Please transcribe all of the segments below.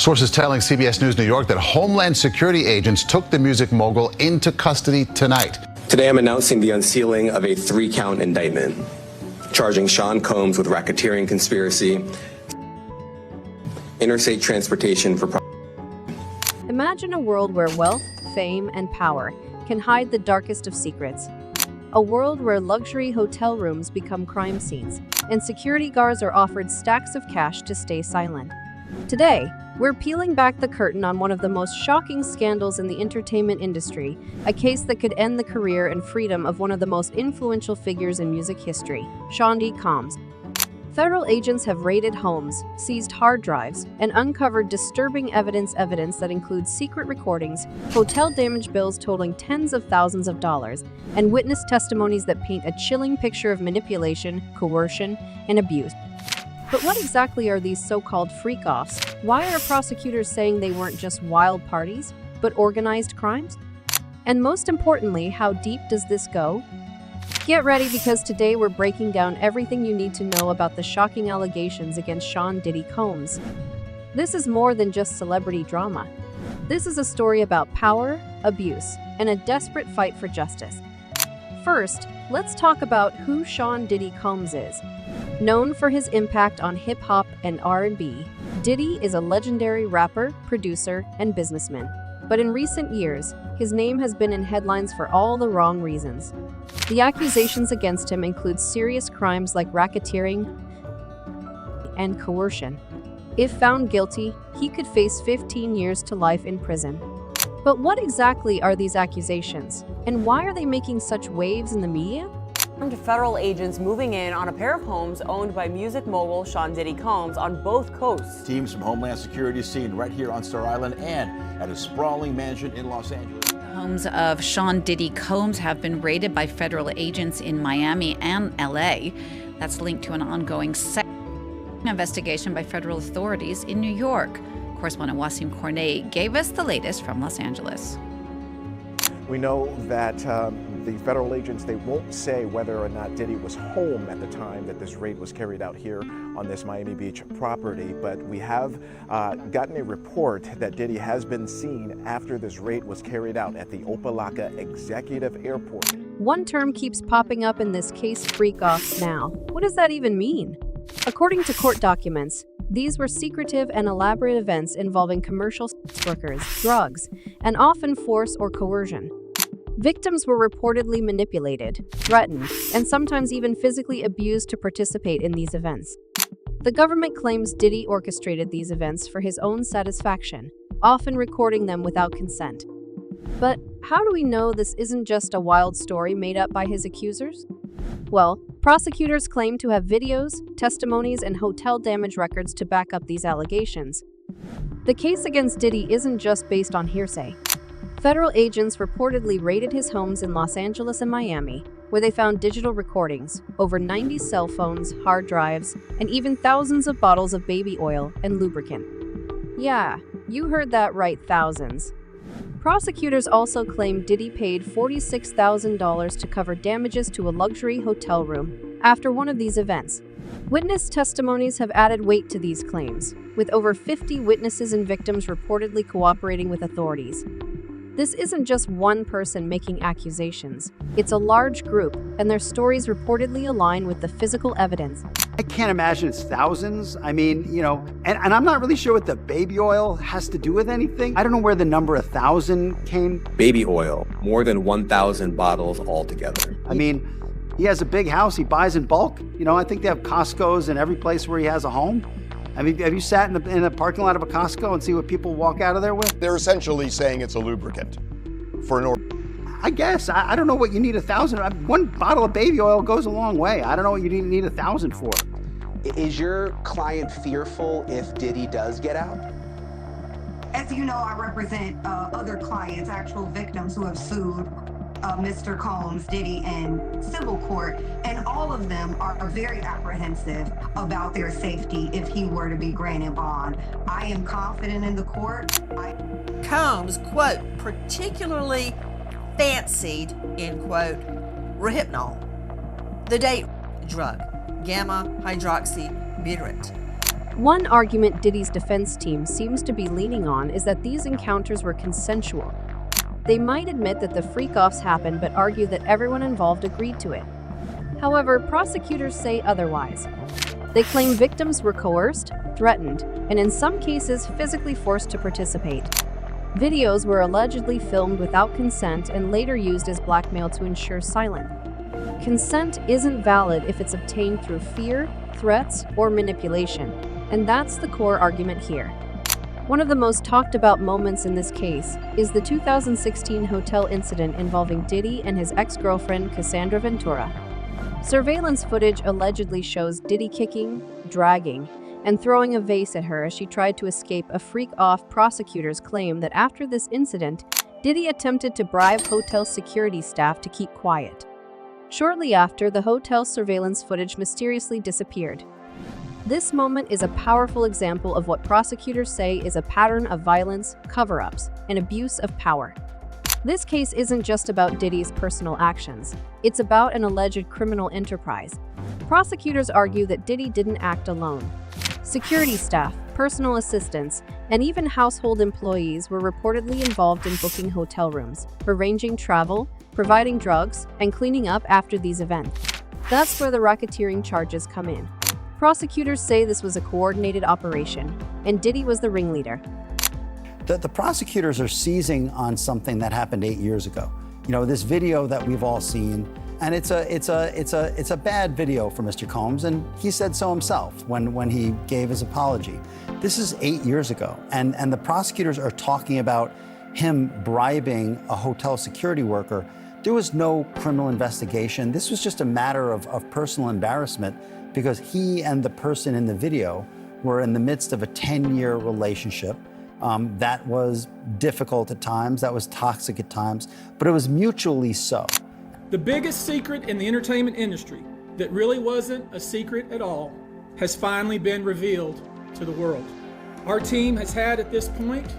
Sources telling CBS News New York that Homeland Security agents took the music mogul into custody tonight. Today I'm announcing the unsealing of a 3-count indictment, charging Sean Combs with racketeering conspiracy, interstate transportation for... Imagine a world where wealth, fame, and power can hide the darkest of secrets. A world where luxury hotel rooms become crime scenes, and security guards are offered stacks of cash to stay silent. Today, we're peeling back the curtain on one of the most shocking scandals in the entertainment industry, a case that could end the career and freedom of one of the most influential figures in music history, Sean Diddy Combs. Federal agents have raided homes, seized hard drives, and uncovered disturbing evidence that includes secret recordings, hotel damage bills totaling tens of thousands of dollars, and witness testimonies that paint a chilling picture of manipulation, coercion, and abuse. But what exactly are these so-called freak-offs? Why are prosecutors saying they weren't just wild parties, but organized crimes? And most importantly, how deep does this go? Get ready, because today we're breaking down everything you need to know about the shocking allegations against Sean Diddy Combs. This is more than just celebrity drama. This is a story about power, abuse, and a desperate fight for justice. First, let's talk about who Sean Diddy Combs is. Known for his impact on hip-hop and R&B, Diddy is a legendary rapper, producer, and businessman. But in recent years, his name has been in headlines for all the wrong reasons. The accusations against him include serious crimes like racketeering and coercion. If found guilty, he could face 15 years to life in prison. But what exactly are these accusations, and why are they making such waves in the media? To federal agents moving in on a pair of homes owned by music mogul Sean Diddy Combs on both coasts. Teams from Homeland Security seen right here on Star Island and at a sprawling mansion in Los Angeles. Homes of Sean Diddy Combs have been raided by federal agents in Miami and LA. That's linked to an ongoing investigation by federal authorities in New York. Correspondent Wasim Cornet gave us the latest from Los Angeles. We know that the federal agents, they won't say whether or not Diddy was home at the time that this raid was carried out here on this Miami Beach property, but we have gotten a report that Diddy has been seen after this raid was carried out at the Opa-locka Executive Airport. One term keeps popping up in this case: freak-offs now. What does that even mean? According to court documents, these were secretive and elaborate events involving commercial sex workers, drugs, and often force or coercion. Victims were reportedly manipulated, threatened, and sometimes even physically abused to participate in these events. The government claims Diddy orchestrated these events for his own satisfaction, often recording them without consent. But how do we know this isn't just a wild story made up by his accusers? Well, prosecutors claim to have videos, testimonies, and hotel damage records to back up these allegations. The case against Diddy isn't just based on hearsay. Federal agents reportedly raided his homes in Los Angeles and Miami, where they found digital recordings, over 90 cell phones, hard drives, and even thousands of bottles of baby oil and lubricant. Yeah, you heard that right, thousands. Prosecutors also claim Diddy paid $46,000 to cover damages to a luxury hotel room after one of these events. Witness testimonies have added weight to these claims, with over 50 witnesses and victims reportedly cooperating with authorities. This isn't just one person making accusations. It's a large group, and their stories reportedly align with the physical evidence. I can't imagine it's thousands. I mean, and I'm not really sure what the baby oil has to do with anything. I don't know where the number 1,000 came. Baby oil, more than 1,000 bottles altogether. I mean, he has a big house, he buys in bulk. I think they have Costco's in every place where he has a home. I mean, have you sat in a parking lot of a Costco and see what people walk out of there with? They're essentially saying it's a lubricant for an order. I guess. I don't know what you need 1,000. One bottle of baby oil goes a long way. I don't know what you need 1,000 for. Is your client fearful if Diddy does get out? As you know, I represent other clients, actual victims who have sued Mr. Combs, Diddy, in civil court, and all of them are very apprehensive about their safety if he were to be granted bond. I am confident in the court. Combs, quote, particularly fancied, end quote, Rohypnol, the date drug, gamma hydroxybutyrate. One argument Diddy's defense team seems to be leaning on is that these encounters were consensual. They might admit that the freak-offs happened but argue that everyone involved agreed to it. However, prosecutors say otherwise. They claim victims were coerced, threatened, and in some cases physically forced to participate. Videos were allegedly filmed without consent and later used as blackmail to ensure silence. Consent isn't valid if it's obtained through fear, threats, or manipulation, and that's the core argument here. One of the most talked about moments in this case is the 2016 hotel incident involving Diddy and his ex-girlfriend Cassandra Ventura. Surveillance footage allegedly shows Diddy kicking, dragging, and throwing a vase at her as she tried to escape a freak-off. Prosecutors claim that after this incident, Diddy attempted to bribe hotel security staff to keep quiet. Shortly after, the hotel's surveillance footage mysteriously disappeared. This moment is a powerful example of what prosecutors say is a pattern of violence, cover-ups, and abuse of power. This case isn't just about Diddy's personal actions. It's about an alleged criminal enterprise. Prosecutors argue that Diddy didn't act alone. Security staff, personal assistants, and even household employees were reportedly involved in booking hotel rooms, arranging travel, providing drugs, and cleaning up after these events. That's where the racketeering charges come in. Prosecutors say this was a coordinated operation, and Diddy was the ringleader. The prosecutors are seizing on something that happened 8 years ago. You know, this video that we've all seen, and it's a bad video for Mr. Combs, and he said so himself when he gave his apology. This is 8 years ago, and the prosecutors are talking about him bribing a hotel security worker. There was no criminal investigation. This was just a matter of personal embarrassment because he and the person in the video were in the midst of a 10-year relationship. That was difficult at times, that was toxic at times, but it was mutually so. The biggest secret in the entertainment industry that really wasn't a secret at all has finally been revealed to the world. Our team has had at this point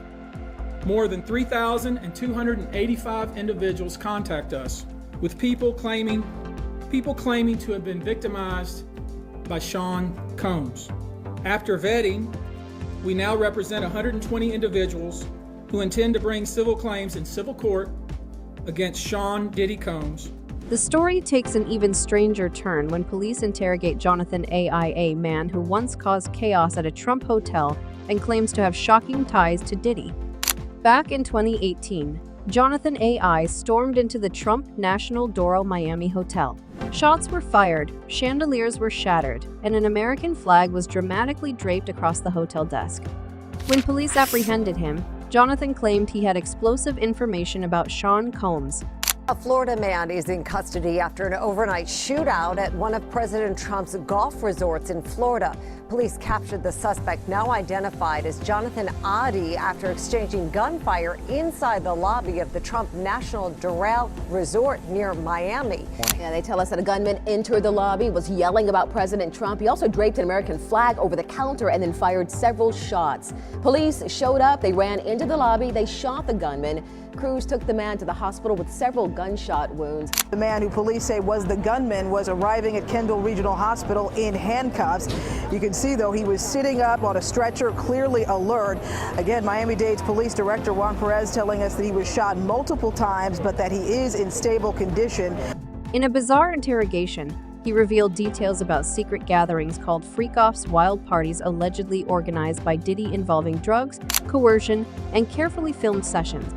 more than 3,285 individuals contact us with people claiming to have been victimized by Sean Combs. After vetting, we now represent 120 individuals who intend to bring civil claims in civil court against Sean Diddy Combs. The story takes an even stranger turn when police interrogate Jonathan A.I., a man who once caused chaos at a Trump hotel and claims to have shocking ties to Diddy. Back in 2018, Jonathan A.I. stormed into the Trump National Doral Miami hotel. Shots were fired, chandeliers were shattered, and an American flag was dramatically draped across the hotel desk. When police apprehended him, Jonathan claimed he had explosive information about Sean Combs. A Florida man is in custody after an overnight shootout at one of President Trump's golf resorts in Florida. Police captured the suspect, now identified as Jonathan Adi, after exchanging gunfire inside the lobby of the Trump National Doral Resort near Miami. Yeah, they tell us that a gunman entered the lobby, was yelling about President Trump. He also draped an American flag over the counter and then fired several shots. Police showed up, they ran into the lobby, they shot the gunman. Crews took the man to the hospital with several gunshot wounds. The man who police say was the gunman was arriving at Kendall Regional Hospital in handcuffs. You can see, though, he was sitting up on a stretcher, clearly alert. Again, Miami-Dade's police director Juan Perez telling us that he was shot multiple times, but that he is in stable condition. In a bizarre interrogation, he revealed details about secret gatherings called freak-offs, wild parties allegedly organized by Diddy involving drugs, coercion, and carefully filmed sessions.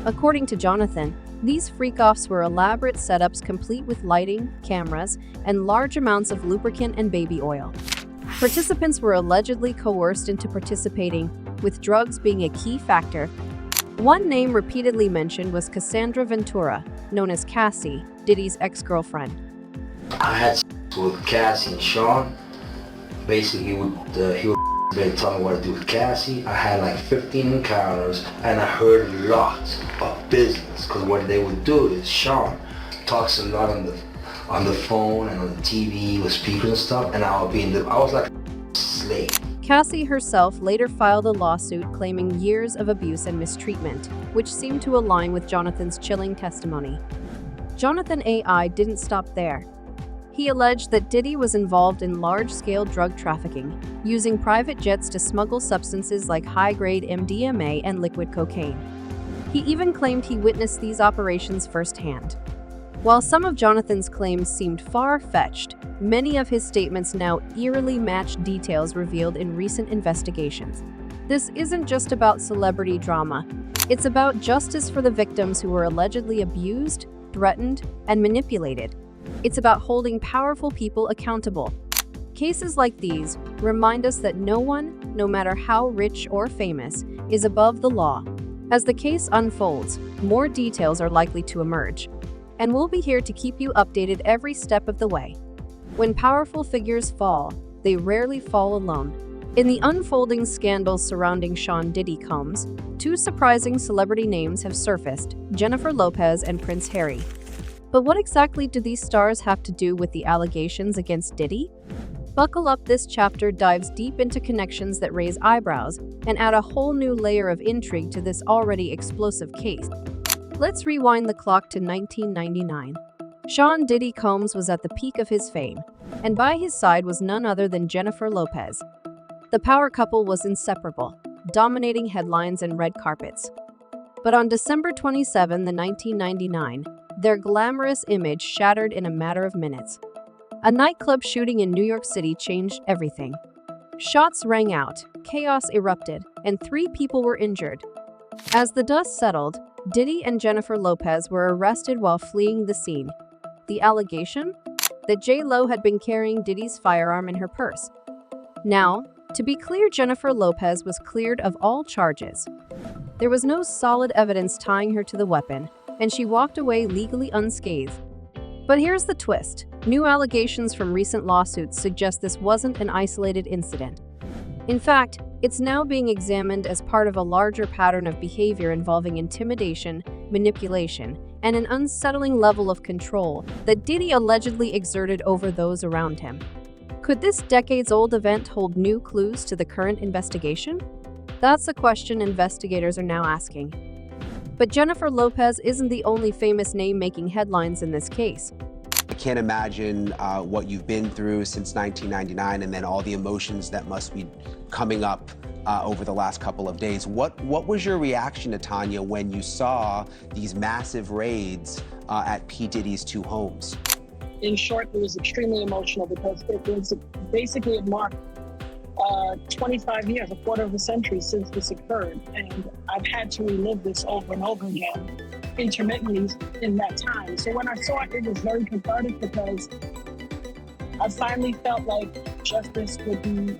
According to Jonathan, these freak-offs were elaborate setups complete with lighting, cameras, and large amounts of lubricant and baby oil. Participants were allegedly coerced into participating, with drugs being a key factor. One name repeatedly mentioned was Cassandra Ventura, known as Cassie, Diddy's ex-girlfriend. I had with Cassie and Sean. Basically, he would tell me what to do with Cassie. I had like 15 encounters, and I heard lots of business. Because what they would do is Sean talks a lot on the phone and on the TV with speakers and stuff, and I was like a slave. Cassie herself later filed a lawsuit claiming years of abuse and mistreatment, which seemed to align with Jonathan's chilling testimony. Jonathan A.I. didn't stop there. He alleged that Diddy was involved in large-scale drug trafficking, using private jets to smuggle substances like high-grade MDMA and liquid cocaine. He even claimed he witnessed these operations firsthand. While some of Jonathan's claims seemed far-fetched, many of his statements now eerily match details revealed in recent investigations. This isn't just about celebrity drama. It's about justice for the victims who were allegedly abused, threatened, and manipulated. It's about holding powerful people accountable. Cases like these remind us that no one, no matter how rich or famous, is above the law. As the case unfolds, more details are likely to emerge, and we'll be here to keep you updated every step of the way. When powerful figures fall, they rarely fall alone. In the unfolding scandals surrounding Sean Diddy Combs, two surprising celebrity names have surfaced: Jennifer Lopez and Prince Harry. But what exactly do these stars have to do with the allegations against Diddy? Buckle up, this chapter dives deep into connections that raise eyebrows and add a whole new layer of intrigue to this already explosive case. Let's rewind the clock to 1999. Sean Diddy Combs was at the peak of his fame, and by his side was none other than Jennifer Lopez. The power couple was inseparable, dominating headlines and red carpets. But on December 27, 1999, their glamorous image shattered in a matter of minutes. A nightclub shooting in New York City changed everything. Shots rang out, chaos erupted, and 3 people were injured. As the dust settled, Diddy and Jennifer Lopez were arrested while fleeing the scene. The allegation? That J.Lo had been carrying Diddy's firearm in her purse. Now, to be clear, Jennifer Lopez was cleared of all charges. There was no solid evidence tying her to the weapon, and she walked away legally unscathed. But here's the twist. New allegations from recent lawsuits suggest this wasn't an isolated incident. In fact, it's now being examined as part of a larger pattern of behavior involving intimidation, manipulation, and an unsettling level of control that Diddy allegedly exerted over those around him. Could this decades-old event hold new clues to the current investigation? That's a question investigators are now asking. But Jennifer Lopez isn't the only famous name making headlines in this case. I can't imagine what you've been through since 1999 and then all the emotions that must be coming up over the last couple of days. What was your reaction to Tanya when you saw these massive raids at P. Diddy's 2 homes? In short, it was extremely emotional because it was basically it marked 25 years, a quarter of a century since this occurred. And I've had to relive this over and over again, intermittently in that time. So when I saw it, it was very cathartic because I finally felt like justice would be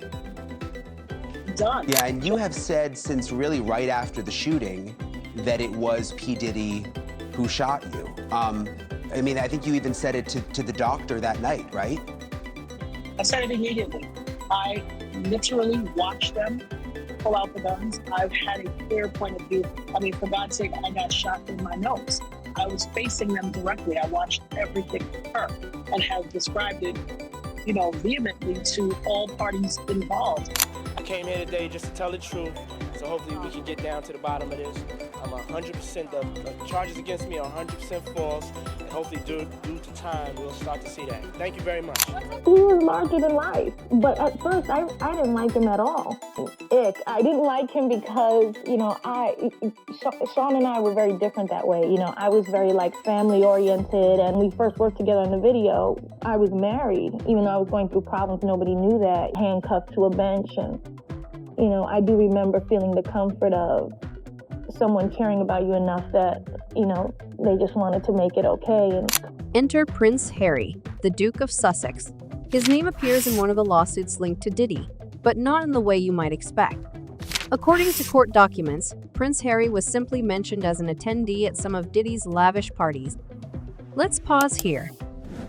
done. Yeah, and you have said since really right after the shooting that it was P. Diddy who shot you. I mean, I think you even said it to the doctor that night, right? I said it immediately. I literally watched them pull out the guns. I've had a clear point of view. I mean, for God's sake, I got shot in my nose. I was facing them directly. I watched everything occur and have described it, vehemently to all parties involved. I came here today just to tell the truth, so hopefully we can get down to the bottom of this. I'm 100%, the charges against me are 100% false, and hopefully due to time, we'll start to see that. Thank you very much. He was larger than life, but at first I didn't like him at all. I didn't like him because, Sean and I were very different that way. I was very family oriented, and we first worked together on the video. I was married, even though I was going through problems, nobody knew that, handcuffed to a bench, and I do remember feeling the comfort of someone caring about you enough that, they just wanted to make it okay. Enter Prince Harry, the Duke of Sussex. His name appears in one of the lawsuits linked to Diddy, but not in the way you might expect. According to court documents, Prince Harry was simply mentioned as an attendee at some of Diddy's lavish parties. Let's pause here.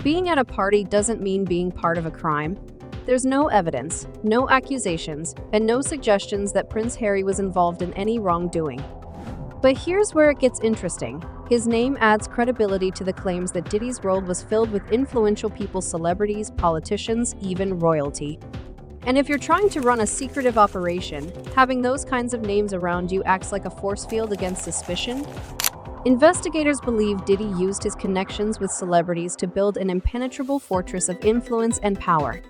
Being at a party doesn't mean being part of a crime. There's no evidence, no accusations, and no suggestions that Prince Harry was involved in any wrongdoing. But here's where it gets interesting. His name adds credibility to the claims that Diddy's world was filled with influential people, celebrities, politicians, even royalty. And if you're trying to run a secretive operation, having those kinds of names around you acts like a force field against suspicion. Investigators believe Diddy used his connections with celebrities to build an impenetrable fortress of influence and power.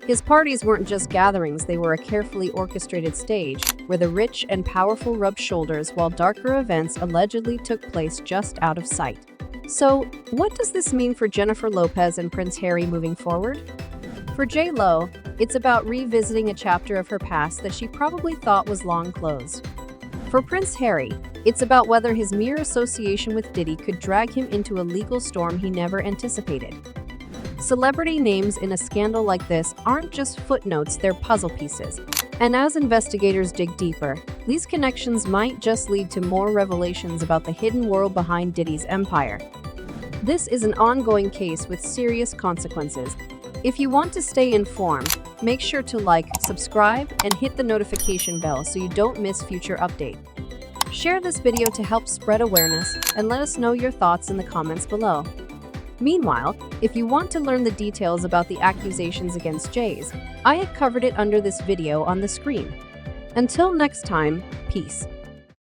His parties weren't just gatherings, they were a carefully orchestrated stage where the rich and powerful rubbed shoulders while darker events allegedly took place just out of sight. So, what does this mean for Jennifer Lopez and Prince Harry moving forward? For J.Lo, it's about revisiting a chapter of her past that she probably thought was long closed. For Prince Harry, it's about whether his mere association with Diddy could drag him into a legal storm he never anticipated. Celebrity names in a scandal like this aren't just footnotes, they're puzzle pieces. And as investigators dig deeper, these connections might just lead to more revelations about the hidden world behind Diddy's empire. This is an ongoing case with serious consequences. If you want to stay informed, make sure to like, subscribe, and hit the notification bell so you don't miss future updates. Share this video to help spread awareness, and let us know your thoughts in the comments below. Meanwhile, if you want to learn the details about the accusations against Jay's, I have covered it under this video on the screen. Until next time, peace.